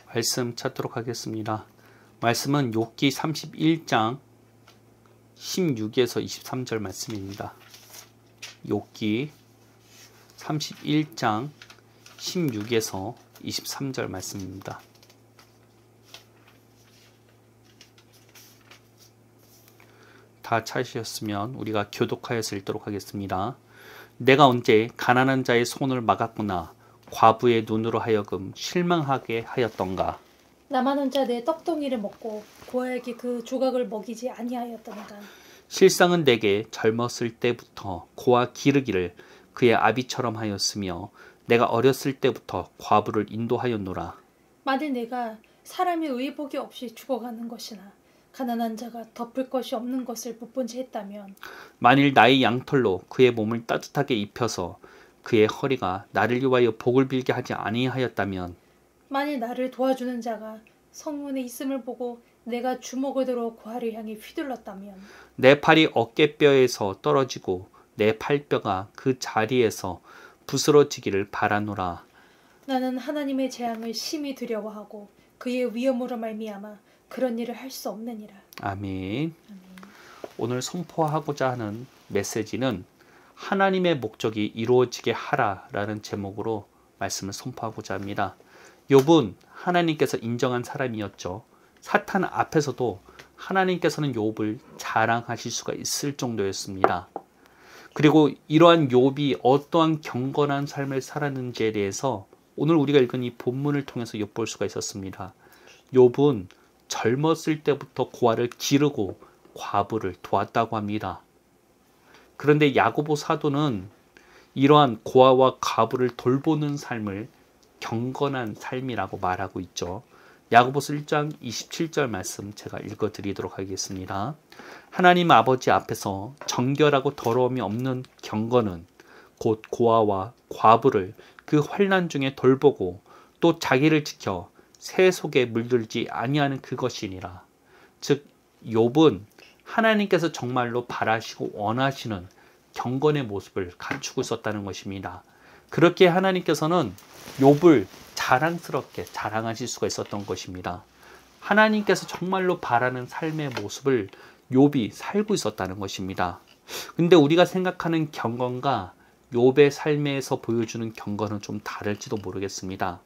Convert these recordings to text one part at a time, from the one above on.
말씀 찾도록 하겠습니다. 말씀은 욥기 31장 16에서 23절 말씀입니다. 욥기 31장 16에서 23절 말씀입니다. 다 찾으셨으면 우리가 교독하여서 읽도록 하겠습니다. 내가 언제 가난한 자의 손을 막았구나. 과부의 눈으로 하여금 실망하게 하였던가. 남한 자 내 떡덩이를 먹고 고아에게 그 조각을 먹이지 아니하였던가. 실상은 내게 젊었을 때부터 고아 기르기를 그의 아비처럼 하였으며 내가 어렸을 때부터 과부를 인도하였노라. 만일 내가 사람의 의복이 없이 죽어가는 것이나 가난한 자가 덮을 것이 없는 것을 못 본 채 했다면, 만일 나의 양털로 그의 몸을 따뜻하게 입혀서 그의 허리가 나를 위하여 복을 빌게 하지 아니하였다면, 만일 나를 도와주는 자가 성문에 있음을 보고 내가 주먹을 들어 고아를 향해 휘둘렀다면, 내 팔이 어깨뼈에서 떨어지고 내 팔뼈가 그 자리에서 부스러지기를 바라노라. 나는 하나님의 재앙을 심히 두려워하고 그의 위엄으로 말미암아 그런 일을 할 수 없느니라. 아멘. 오늘 선포하고자 하는 메시지는 하나님의 목적이 이루어지게 하라라는 제목으로 말씀을 선포하고자 합니다. 욥은 하나님께서 인정한 사람이었죠. 사탄 앞에서도 하나님께서는 욥을 자랑하실 수가 있을 정도였습니다. 그리고 이러한 욥이 어떠한 경건한 삶을 살았는지에 대해서 오늘 우리가 읽은 이 본문을 통해서 엿볼 수가 있었습니다. 욥은 젊었을 때부터 고아를 기르고 과부를 도왔다고 합니다. 그런데 야고보 사도는 이러한 고아와 과부를 돌보는 삶을 경건한 삶이라고 말하고 있죠. 야고보서 1장 27절 말씀 제가 읽어드리도록 하겠습니다. 하나님 아버지 앞에서 정결하고 더러움이 없는 경건은 곧 고아와 과부를 그 환난 중에 돌보고 또 자기를 지켜 새 속에 물들지 아니하는 그것이니라. 즉 욥은 하나님께서 정말로 바라시고 원하시는 경건의 모습을 갖추고 있었다는 것입니다. 그렇게 하나님께서는 욥을 자랑스럽게 자랑하실 수가 있었던 것입니다. 하나님께서 정말로 바라는 삶의 모습을 욥이 살고 있었다는 것입니다. 근데 우리가 생각하는 경건과 욥의 삶에서 보여주는 경건은 좀 다를지도 모르겠습니다.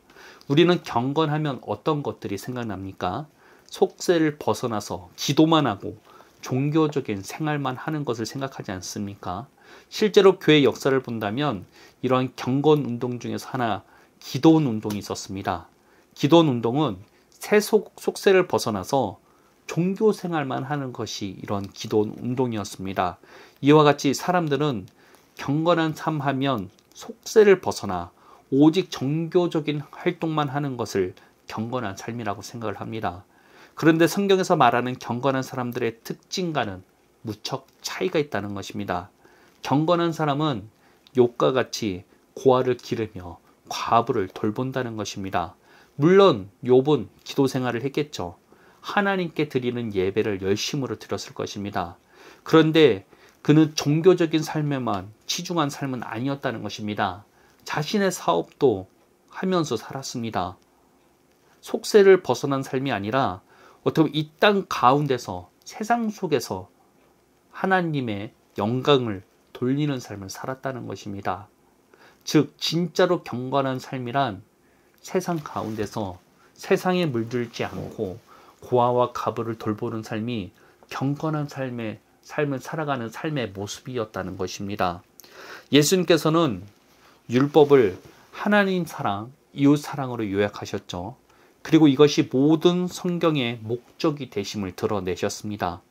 우리는 경건하면 어떤 것들이 생각납니까? 속세를 벗어나서 기도만 하고 종교적인 생활만 하는 것을 생각하지 않습니까? 실제로 교회 역사를 본다면 이러한 경건 운동 중에서 하나 기도원 운동이 있었습니다. 기도원 운동은 속세를 벗어나서 종교 생활만 하는 것이 이런 기도원 운동이었습니다. 이와 같이 사람들은 경건한 삶 하면 속세를 벗어나 오직 종교적인 활동만 하는 것을 경건한 삶이라고 생각을 합니다. 그런데 성경에서 말하는 경건한 사람들의 특징과는 무척 차이가 있다는 것입니다. 경건한 사람은 욥과 같이 고아를 기르며 과부를 돌본다는 것입니다. 물론 욥은 기도 생활을 했겠죠. 하나님께 드리는 예배를 열심으로 드렸을 것입니다. 그런데 그는 종교적인 삶에만 치중한 삶은 아니었다는 것입니다. 자신의 사업도 하면서 살았습니다. 속세를 벗어난 삶이 아니라 어떻게 보면 이 땅 가운데서 세상 속에서 하나님의 영광을 돌리는 삶을 살았다는 것입니다. 즉 진짜로 경건한 삶이란 세상 가운데서 세상에 물들지 않고 고아와 과부를 돌보는 삶이 경건한 삶을 살아가는 삶의 모습이었다는 것입니다. 예수님께서는 율법을 하나님 사랑, 이웃 사랑으로 요약하셨죠. 그리고 이것이 모든 성경의 목적이 되심을 드러내셨습니다.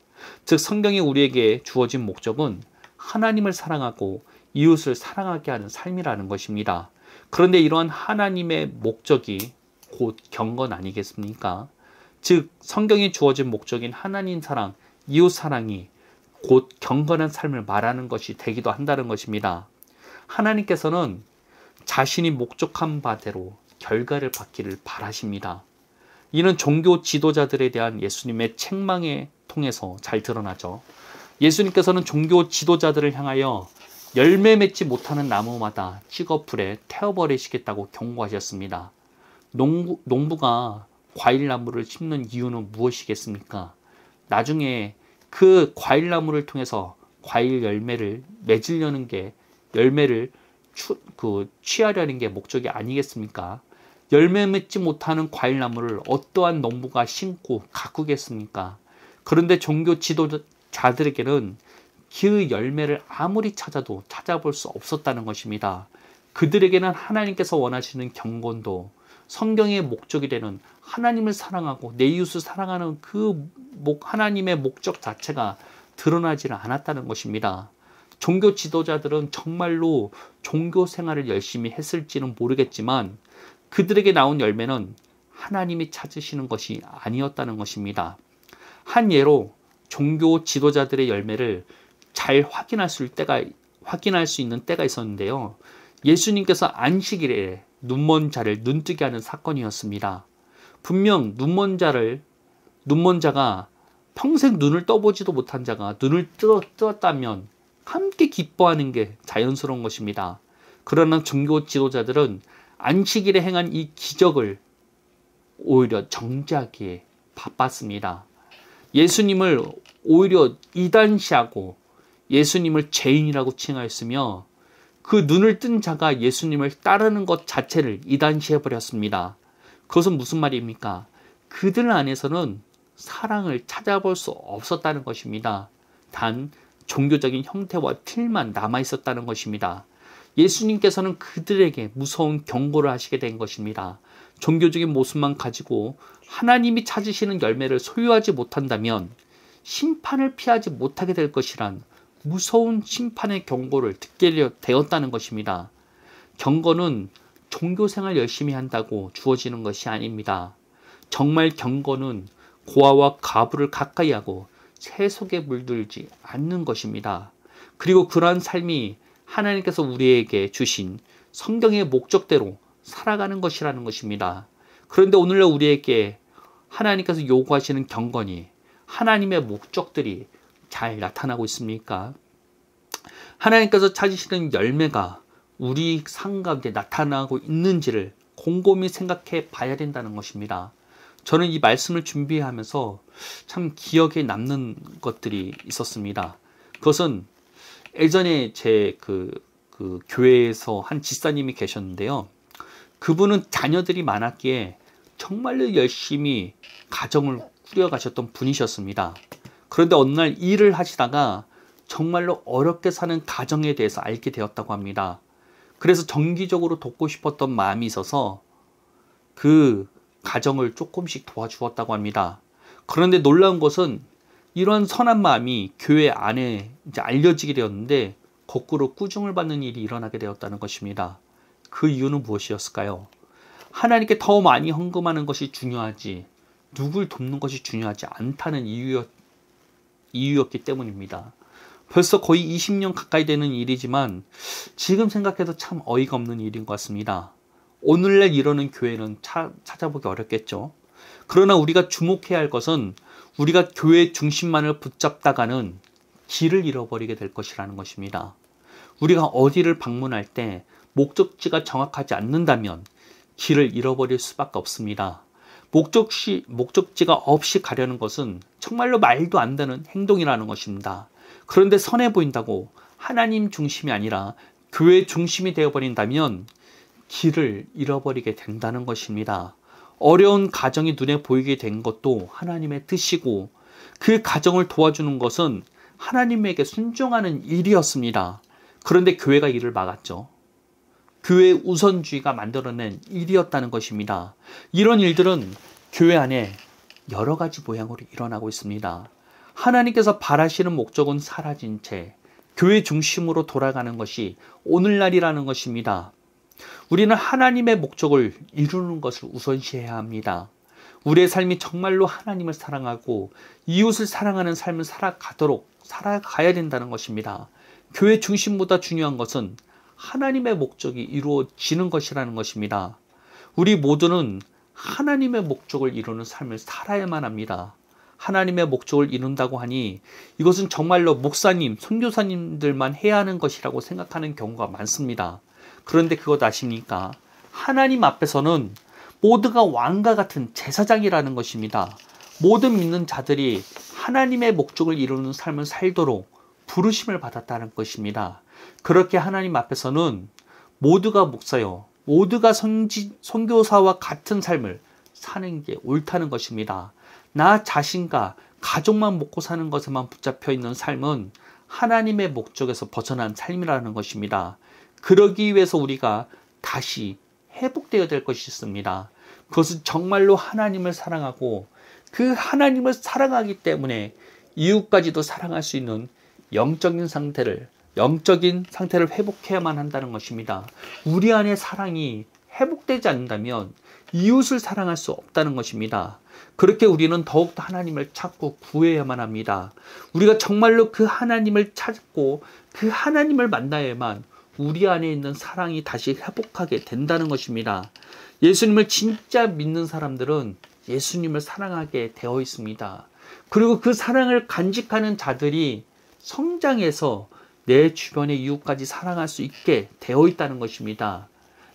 즉 성경이 우리에게 주어진 목적은 하나님을 사랑하고 이웃을 사랑하게 하는 삶이라는 것입니다. 그런데 이러한 하나님의 목적이 곧 경건 아니겠습니까? 즉 성경이 주어진 목적인 하나님 사랑, 이웃 사랑이 곧 경건한 삶을 말하는 것이 되기도 한다는 것입니다. 하나님께서는 자신이 목적한 바대로 결과를 받기를 바라십니다. 이는 종교 지도자들에 대한 예수님의 책망에 통해서 잘 드러나죠. 예수님께서는 종교 지도자들을 향하여 열매 맺지 못하는 나무마다 찍어 불에 태워버리시겠다고 경고하셨습니다. 농부가 과일나무를 심는 이유는 무엇이겠습니까? 나중에 그 과일나무를 통해서 과일 열매를 맺으려는 게, 열매를 취하려는 게 목적이 아니겠습니까? 열매 맺지 못하는 과일나무를 어떠한 농부가 심고 가꾸겠습니까? 그런데 종교 지도자들에게는 그 열매를 아무리 찾아도 찾아볼 수 없었다는 것입니다. 그들에게는 하나님께서 원하시는 경건도, 성경의 목적이 되는 하나님을 사랑하고 내 이웃을 사랑하는 그 하나님의 목적 자체가 드러나지는 않았다는 것입니다. 종교 지도자들은 정말로 종교 생활을 열심히 했을지는 모르겠지만 그들에게 나온 열매는 하나님이 찾으시는 것이 아니었다는 것입니다. 한 예로 종교 지도자들의 열매를 잘 확인할 수 있는 때가 있었는데요. 예수님께서 안식일에 눈먼 자를 눈뜨게 하는 사건이었습니다. 분명 눈먼 자가 평생 눈을 떠보지도 못한 자가 눈을 뜨었다면 함께 기뻐하는 게 자연스러운 것입니다. 그러나 종교 지도자들은 안식일에 행한 이 기적을 오히려 정죄하기에 바빴습니다. 예수님을 오히려 이단시하고 예수님을 죄인이라고 칭하였으며 그 눈을 뜬 자가 예수님을 따르는 것 자체를 이단시해버렸습니다. 그것은 무슨 말입니까? 그들 안에서는 사랑을 찾아볼 수 없었다는 것입니다. 단 종교적인 형태와 틀만 남아있었다는 것입니다. 예수님께서는 그들에게 무서운 경고를 하시게 된 것입니다. 종교적인 모습만 가지고 하나님이 찾으시는 열매를 소유하지 못한다면 심판을 피하지 못하게 될 것이란 무서운 심판의 경고를 듣게 되었다는 것입니다. 경고는 종교생활 열심히 한다고 주어지는 것이 아닙니다. 정말 경고는 고아와 과부를 가까이 하고 새 속에 물들지 않는 것입니다. 그리고 그러한 삶이 하나님께서 우리에게 주신 성경의 목적대로 살아가는 것이라는 것입니다. 그런데 오늘날 우리에게 하나님께서 요구하시는 경건이, 하나님의 목적들이 잘 나타나고 있습니까? 하나님께서 찾으시는 열매가 우리 삶 가운데 나타나고 있는지를 곰곰이 생각해 봐야 된다는 것입니다. 저는 이 말씀을 준비하면서 참 기억에 남는 것들이 있었습니다. 그것은 예전에 제 교회에서 한 집사님이 계셨는데요. 그분은 자녀들이 많았기에 정말로 열심히 가정을 꾸려가셨던 분이셨습니다. 그런데 어느 날 일을 하시다가 정말로 어렵게 사는 가정에 대해서 알게 되었다고 합니다. 그래서 정기적으로 돕고 싶었던 마음이 있어서 그 가정을 조금씩 도와주었다고 합니다. 그런데 놀라운 것은 이런 선한 마음이 교회 안에 이제 알려지게 되었는데 거꾸로 꾸중을 받는 일이 일어나게 되었다는 것입니다. 그 이유는 무엇이었을까요? 하나님께 더 많이 헌금하는 것이 중요하지 누굴 돕는 것이 중요하지 않다는 이유였기 때문입니다. 벌써 거의 20년 가까이 되는 일이지만 지금 생각해도 참 어이가 없는 일인 것 같습니다. 오늘날 이러는 교회는 찾아보기 어렵겠죠. 그러나 우리가 주목해야 할 것은 우리가 교회 중심만을 붙잡다가는 길을 잃어버리게 될 것이라는 것입니다. 우리가 어디를 방문할 때 목적지가 정확하지 않는다면 길을 잃어버릴 수밖에 없습니다. 목적지가 없이 가려는 것은 정말로 말도 안 되는 행동이라는 것입니다. 그런데 선해 보인다고 하나님 중심이 아니라 교회 중심이 되어버린다면 길을 잃어버리게 된다는 것입니다. 어려운 가정이 눈에 보이게 된 것도 하나님의 뜻이고 그 가정을 도와주는 것은 하나님에게 순종하는 일이었습니다. 그런데 교회가 이를 막았죠. 교회 우선주의가 만들어낸 일이었다는 것입니다. 이런 일들은 교회 안에 여러 가지 모양으로 일어나고 있습니다. 하나님께서 바라시는 목적은 사라진 채 교회 중심으로 돌아가는 것이 오늘날이라는 것입니다. 우리는 하나님의 목적을 이루는 것을 우선시해야 합니다. 우리의 삶이 정말로 하나님을 사랑하고 이웃을 사랑하는 삶을 살아가야 된다는 것입니다. 교회 중심보다 중요한 것은 하나님의 목적이 이루어지는 것이라는 것입니다. 우리 모두는 하나님의 목적을 이루는 삶을 살아야만 합니다. 하나님의 목적을 이룬다고 하니 이것은 정말로 목사님, 선교사님들만 해야 하는 것이라고 생각하는 경우가 많습니다. 그런데 그것 아십니까? 하나님 앞에서는 모두가 왕과 같은 제사장이라는 것입니다. 모든 믿는 자들이 하나님의 목적을 이루는 삶을 살도록 부르심을 받았다는 것입니다. 그렇게 하나님 앞에서는 모두가 목사요, 모두가 선교사와 같은 삶을 사는 게 옳다는 것입니다. 나 자신과 가족만 먹고 사는 것에만 붙잡혀 있는 삶은 하나님의 목적에서 벗어난 삶이라는 것입니다. 그러기 위해서 우리가 다시 회복되어야 될 것이 있습니다. 그것은 정말로 하나님을 사랑하고 그 하나님을 사랑하기 때문에 이웃까지도 사랑할 수 있는 영적인 상태를 회복해야만 한다는 것입니다. 우리 안에 사랑이 회복되지 않는다면 이웃을 사랑할 수 없다는 것입니다. 그렇게 우리는 더욱더 하나님을 찾고 구해야만 합니다. 우리가 정말로 그 하나님을 찾고 그 하나님을 만나야만 우리 안에 있는 사랑이 다시 회복하게 된다는 것입니다. 예수님을 진짜 믿는 사람들은 예수님을 사랑하게 되어 있습니다. 그리고 그 사랑을 간직하는 자들이 성장해서 내 주변의 이웃까지 사랑할 수 있게 되어 있다는 것입니다.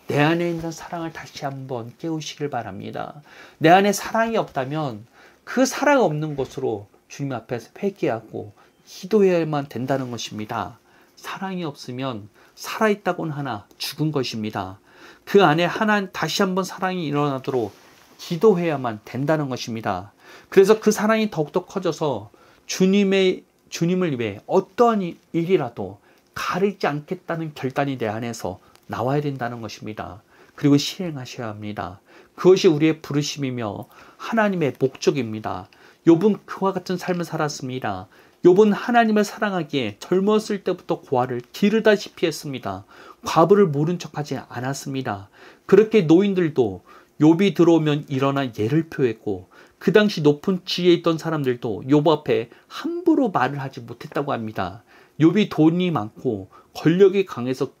내 안에 있는 사랑을 다시 한번 깨우시길 바랍니다. 내 안에 사랑이 없다면 그 사랑 없는 것으로 주님 앞에서 회개하고 기도해야만 된다는 것입니다. 사랑이 없으면 살아있다곤 하나 죽은 것입니다. 그 안에 다시 한번 사랑이 일어나도록 기도해야만 된다는 것입니다. 그래서 그 사랑이 더욱더 커져서 주님을 위해 어떠한 일이라도 가리지 않겠다는 결단이 내 안에서 나와야 된다는 것입니다. 그리고 실행하셔야 합니다. 그것이 우리의 부르심이며 하나님의 목적입니다. 욥은 그와 같은 삶을 살았습니다. 욥은 하나님을 사랑하기에 젊었을 때부터 고아를 기르다시피 했습니다. 과부를 모른 척하지 않았습니다. 그렇게 노인들도 욥이 들어오면 일어나 예를 표했고 그 당시 높은 지위에 있던 사람들도 욥 앞에 함부로 말을 하지 못했다고 합니다. 욥이 돈이 많고 권력이 강해서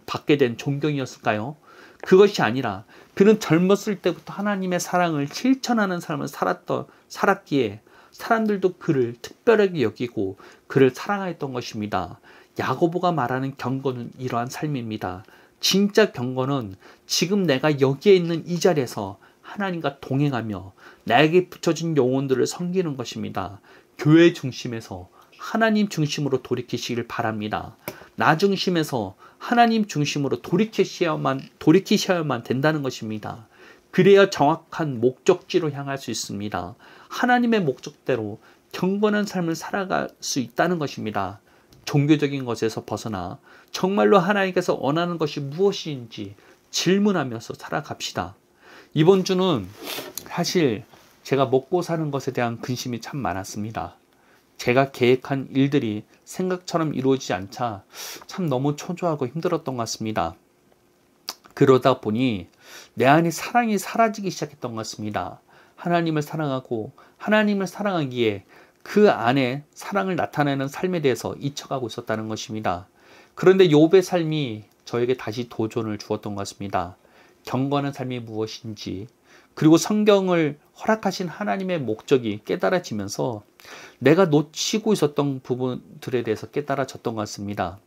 받게 된 존경이었을까요? 그것이 아니라 그는 젊었을 때부터 하나님의 사랑을 실천하는 삶을 살았기에 사람들도 그를 특별하게 여기고 그를 사랑하였던 것입니다. 야고보가 말하는 경건은 이러한 삶입니다. 진짜 경건은 지금 내가 여기에 있는 이 자리에서 하나님과 동행하며 나에게 붙여진 영혼들을 섬기는 것입니다. 교회 중심에서 하나님 중심으로 돌이키시길 바랍니다. 나 중심에서 하나님 중심으로 돌이키셔야만 된다는 것입니다. 그래야 정확한 목적지로 향할 수 있습니다. 하나님의 목적대로 경건한 삶을 살아갈 수 있다는 것입니다. 종교적인 것에서 벗어나 정말로 하나님께서 원하는 것이 무엇인지 질문하면서 살아갑시다. 이번 주는 사실 제가 먹고 사는 것에 대한 근심이 참 많았습니다. 제가 계획한 일들이 생각처럼 이루어지지 않자 참 너무 초조하고 힘들었던 것 같습니다. 그러다 보니 내 안에 사랑이 사라지기 시작했던 것 같습니다. 하나님을 사랑하고 하나님을 사랑하기에 그 안에 사랑을 나타내는 삶에 대해서 잊혀가고 있었다는 것입니다. 그런데 욥의 삶이 저에게 다시 도전을 주었던 것 같습니다. 경건한 삶이 무엇인지 그리고 성경을 허락하신 하나님의 목적이 깨달아지면서 내가 놓치고 있었던 부분들에 대해서 깨달아졌던 것 같습니다.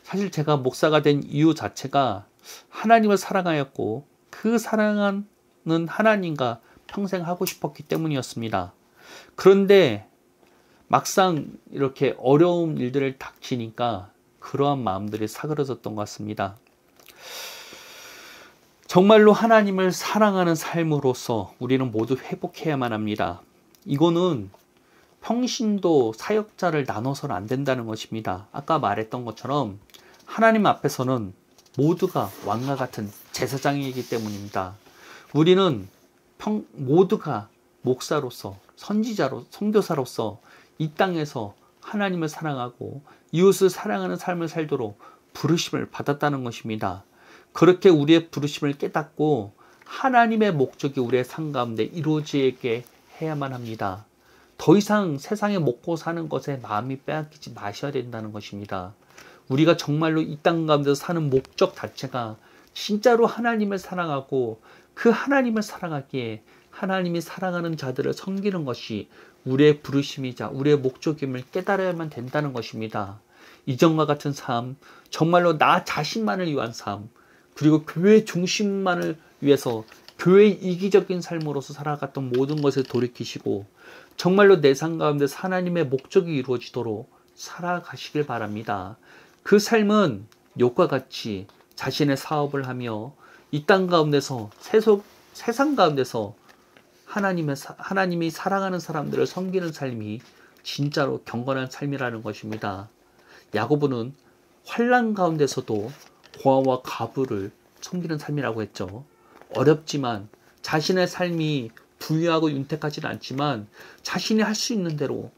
사실 제가 목사가 된 이유 자체가 하나님을 사랑하였고 그 사랑하는 하나님과 평생 하고 싶었기 때문이었습니다. 그런데 막상 이렇게 어려운 일들을 닥치니까 그러한 마음들이 사그러졌던 것 같습니다. 정말로 하나님을 사랑하는 삶으로서 우리는 모두 회복해야만 합니다. 이거는 평신도 사역자를 나눠서는 안 된다는 것입니다. 아까 말했던 것처럼 하나님 앞에서는 모두가 왕과 같은 제사장이기 때문입니다. 우리는 모두가 목사로서 선지자로 선교사로서 이 땅에서 하나님을 사랑하고 이웃을 사랑하는 삶을 살도록 부르심을 받았다는 것입니다. 그렇게 우리의 부르심을 깨닫고 하나님의 목적이 우리의 삶 가운데 이루어지게 해야만 합니다. 더 이상 세상에 먹고 사는 것에 마음이 빼앗기지 마셔야 된다는 것입니다. 우리가 정말로 이 땅 가운데서 사는 목적 자체가 진짜로 하나님을 사랑하고 그 하나님을 사랑하기에 하나님이 사랑하는 자들을 섬기는 것이 우리의 부르심이자 우리의 목적임을 깨달아야만 된다는 것입니다. 이전과 같은 삶, 정말로 나 자신만을 위한 삶, 그리고 교회 중심만을 위해서 교회의 이기적인 삶으로서 살아갔던 모든 것을 돌이키시고 정말로 내 삶 가운데 하나님의 목적이 이루어지도록 살아가시길 바랍니다. 그 삶은 욕과 같이 자신의 사업을 하며 이 땅 가운데서 세상 가운데서 하나님이 사랑하는 사람들을 섬기는 삶이 진짜로 경건한 삶이라는 것입니다. 야고보는 환난 가운데서도 고아와 과부를 섬기는 삶이라고 했죠. 어렵지만 자신의 삶이 부유하고 윤택하지는 않지만 자신이 할 수 있는 대로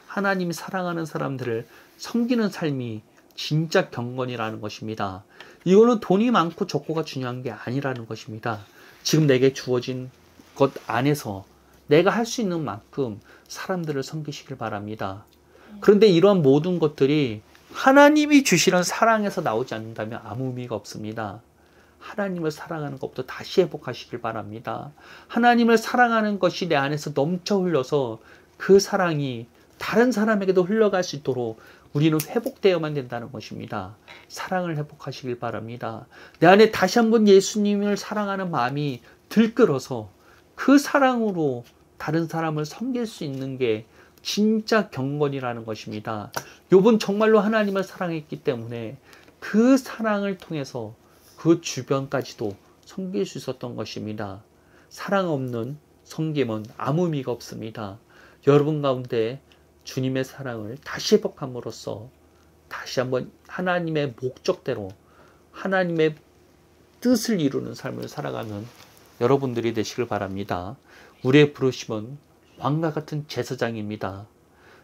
하나님이 사랑하는 사람들을 섬기는 삶이 진짜 경건이라는 것입니다. 이거는 돈이 많고 적고가 중요한 게 아니라는 것입니다. 지금 내게 주어진 것 안에서 내가 할 수 있는 만큼 사람들을 섬기시길 바랍니다. 그런데 이러한 모든 것들이 하나님이 주시는 사랑에서 나오지 않는다면 아무 의미가 없습니다. 하나님을 사랑하는 것부터 다시 회복하시길 바랍니다. 하나님을 사랑하는 것이 내 안에서 넘쳐 흘러서 그 사랑이 다른 사람에게도 흘러갈 수 있도록 우리는 회복되어야만 된다는 것입니다. 사랑을 회복하시길 바랍니다. 내 안에 다시 한번 예수님을 사랑하는 마음이 들끓어서 그 사랑으로 다른 사람을 섬길 수 있는 게 진짜 경건이라는 것입니다. 욥은 정말로 하나님을 사랑했기 때문에 그 사랑을 통해서 그 주변까지도 섬길 수 있었던 것입니다. 사랑 없는 섬김은 아무 의미가 없습니다. 여러분 가운데 주님의 사랑을 다시 회복함으로써 다시 한번 하나님의 목적대로 하나님의 뜻을 이루는 삶을 살아가는 여러분들이 되시길 바랍니다. 우리의 부르심은 왕과 같은 제사장입니다.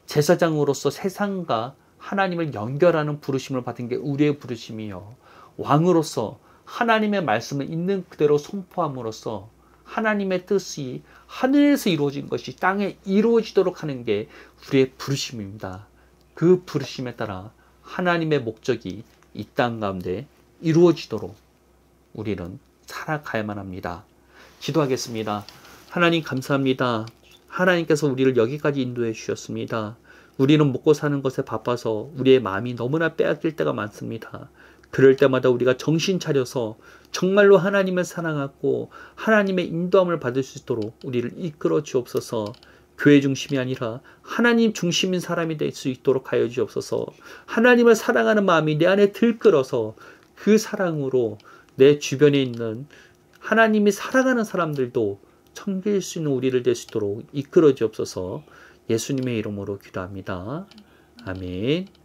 제사장으로서 세상과 하나님을 연결하는 부르심을 받은 게 우리의 부르심이요. 왕으로서 하나님의 말씀을 있는 그대로 선포함으로써 하나님의 뜻이 하늘에서 이루어진 것이 땅에 이루어지도록 하는 게 우리의 부르심입니다. 그 부르심에 따라 하나님의 목적이 이 땅 가운데 이루어지도록 우리는 살아가야만 합니다. 기도하겠습니다. 하나님 감사합니다. 하나님께서 우리를 여기까지 인도해 주셨습니다. 우리는 먹고 사는 것에 바빠서 우리의 마음이 너무나 빼앗길 때가 많습니다. 그럴 때마다 우리가 정신 차려서 정말로 하나님을 사랑하고 하나님의 인도함을 받을 수 있도록 우리를 이끌어 주옵소서. 교회 중심이 아니라 하나님 중심인 사람이 될 수 있도록 하여 주옵소서. 하나님을 사랑하는 마음이 내 안에 들끓어서 그 사랑으로 내 주변에 있는 하나님이 사랑하는 사람들도 섬길 수 있는 우리를 될 수 있도록 이끌어 주옵소서. 예수님의 이름으로 기도합니다. 아멘.